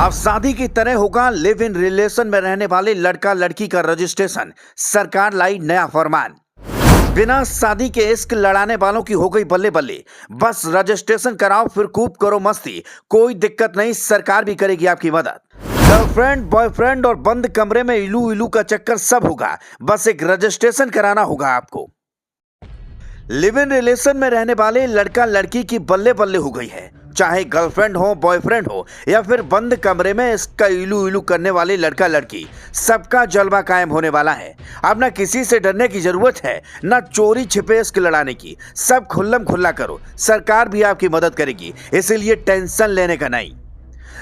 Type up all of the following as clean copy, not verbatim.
अब शादी की तरह होगा लिव इन रिलेशन में रहने वाले लड़का लड़की का रजिस्ट्रेशन। सरकार लाई नया फरमान। बिना शादी के इश्क लड़ाने वालों की हो गई बल्ले बल्ले। बस रजिस्ट्रेशन कराओ फिर खूब करो मस्ती, कोई दिक्कत नहीं, सरकार भी करेगी आपकी मदद। गर्लफ्रेंड बॉयफ्रेंड और बंद कमरे में इलू इलू का चक्कर सब होगा, बस एक रजिस्ट्रेशन कराना होगा आपको। लिव इन रिलेशन में रहने वाले लड़का लड़की की बल्ले बल्ले हो गई है। चाहे गर्लफ्रेंड हो, बॉयफ्रेंड हो या फिर बंद कमरे में इसका इलू इलू करने वाले लड़का लड़की, सबका जलवा कायम होने वाला है। अब ना किसी से डरने की जरूरत है, ना चोरी छिपे इश्क लड़ाने की। सब खुल्लम खुल्ला करो, सरकार भी आपकी मदद करेगी, इसीलिए टेंशन लेने का नहीं।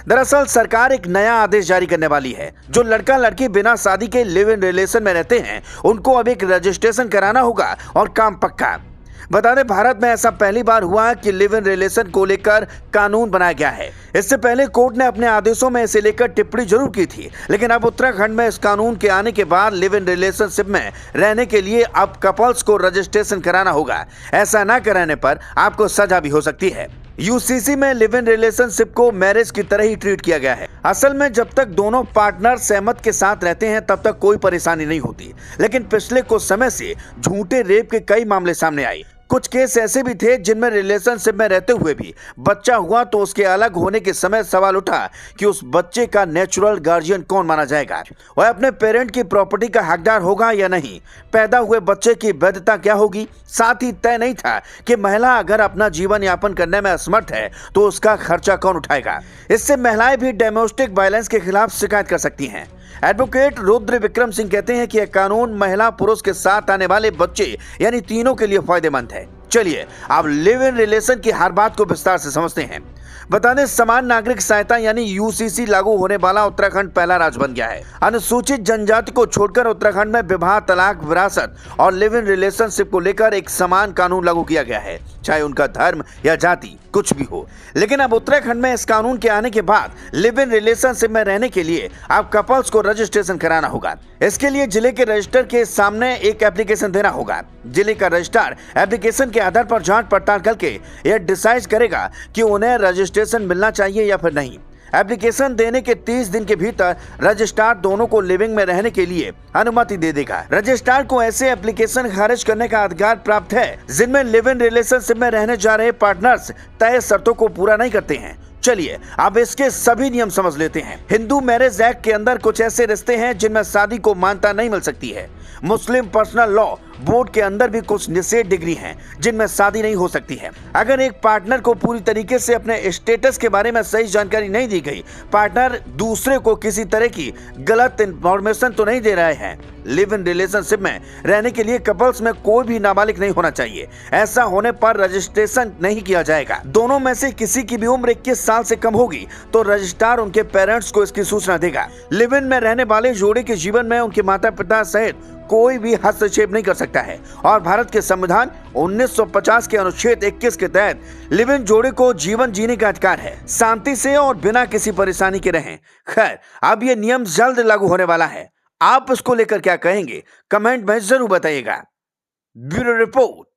दरअसल सरकार एक नया आदेश जारी करने वाली है। जो लड़का लड़की बिना शादी के लिव इन रिलेशन में रहते हैं, उनको अब एक रजिस्ट्रेशन कराना होगा और काम पक्का। बता दें, भारत में ऐसा पहली बार हुआ कि लिव इन रिलेशन को लेकर कानून बनाया गया है। इससे पहले कोर्ट ने अपने आदेशों में इसे लेकर टिप्पणी जरूर की थी, लेकिन अब उत्तराखंड में इस कानून के आने के बाद लिव इन रिलेशनशिप में रहने के लिए अब कपल्स को रजिस्ट्रेशन कराना होगा। ऐसा ना कराने पर आपको सजा भी हो सकती है। यूसीसी में लिव इन रिलेशनशिप को मैरिज की तरह ही ट्रीट किया गया है। असल में जब तक दोनों पार्टनर सहमत के साथ रहते हैं तब तक कोई परेशानी नहीं होती, लेकिन पिछले कुछ समय से झूठे रेप के कई मामले सामने आए। कुछ केस ऐसे भी थे जिनमें रिलेशनशिप में रहते हुए भी बच्चा हुआ तो उसके अलग होने के समय सवाल उठा कि उस बच्चे का नेचुरल गार्जियन कौन माना जाएगा, वह अपने पेरेंट की प्रॉपर्टी का हकदार होगा या नहीं, पैदा हुए बच्चे की वैधता क्या होगी। साथ ही तय नहीं था कि महिला अगर अपना जीवन यापन करने में असमर्थ है तो उसका खर्चा कौन उठाएगा। इससे महिलाएं भी डोमेस्टिक वायलेंस के खिलाफ शिकायत कर सकती हैं। एडवोकेट रुद्र विक्रम सिंह कहते हैं कि यह कानून महिला पुरुष के साथ आने वाले बच्चे यानी तीनों के लिए फायदेमंद है। चलिए अब लिव इन रिलेशन की हर बात को विस्तार से समझते हैं। बता दें, समान नागरिक सहायता यानी यूसीसी लागू होने वाला उत्तराखंड पहला राज्य बन गया है। अनुसूचित जनजाति को छोड़कर उत्तराखंड में विवाह, तलाक, विरासत और लिव इन रिलेशनशिप को लेकर एक समान कानून लागू किया गया है, चाहे उनका धर्म या जाति कुछ भी हो। लेकिन अब उत्तराखंड में इस कानून के आने के बाद लिव इन रिलेशनशिप में रहने के लिए अब कपल्स को रजिस्ट्रेशन कराना होगा। इसके लिए जिले के रजिस्टर के सामने एक एप्लीकेशन देना होगा। जिले का रजिस्ट्रार एप्लीकेशन के आधार पर जांच पड़ताल करके यह डिसाइड करेगा कि उन्हें रजिस्ट्रेशन मिलना चाहिए या फिर नहीं। एप्लीकेशन देने के 30 दिन के भीतर रजिस्ट्रार दोनों को लिविंग में रहने के लिए अनुमति दे देगा। रजिस्ट्रार को ऐसे एप्लीकेशन खारिज करने का अधिकार प्राप्त है जिनमें लिव इन रिलेशनशिप में रहने जा रहे पार्टनर्स तय शर्तों को पूरा नहीं करते हैं। चलिए अब इसके सभी नियम समझ लेते हैं। हिंदू मैरिज एक्ट के अंदर कुछ ऐसे रिश्ते हैं जिनमें शादी को मान्यता नहीं मिल सकती है। मुस्लिम पर्सनल लॉ बोर्ड के अंदर भी कुछ निषेध डिग्री हैं जिनमें शादी नहीं हो सकती है। अगर एक पार्टनर को पूरी तरीके से अपने स्टेटस के बारे में सही जानकारी नहीं दी गई, पार्टनर दूसरे को किसी तरह की गलत इंफॉर्मेशन तो नहीं दे रहे हैं। लिव इन रिलेशनशिप में रहने के लिए कपल्स में कोई भी नाबालिग नहीं होना चाहिए। ऐसा होने पर रजिस्ट्रेशन नहीं किया जाएगा। दोनों में से किसी की भी उम्र 21 साल से कम होगी तो रजिस्ट्रार उनके पेरेंट्स को इसकी सूचना देगा। लिव इन में रहने वाले जोड़े के जीवन में उनके माता पिता सहित कोई भी हस्तक्षेप नहीं कर सकता है और भारत के संविधान 1950 के अनुच्छेद 21 के तहत लिव इन जोड़े को जीवन जीने का अधिकार है, शांति से और बिना किसी परेशानी के रहें। खैर, अब ये नियम जल्द लागू होने वाला है। आप इसको लेकर क्या कहेंगे, कमेंट में जरूर बताइएगा। Bureau report.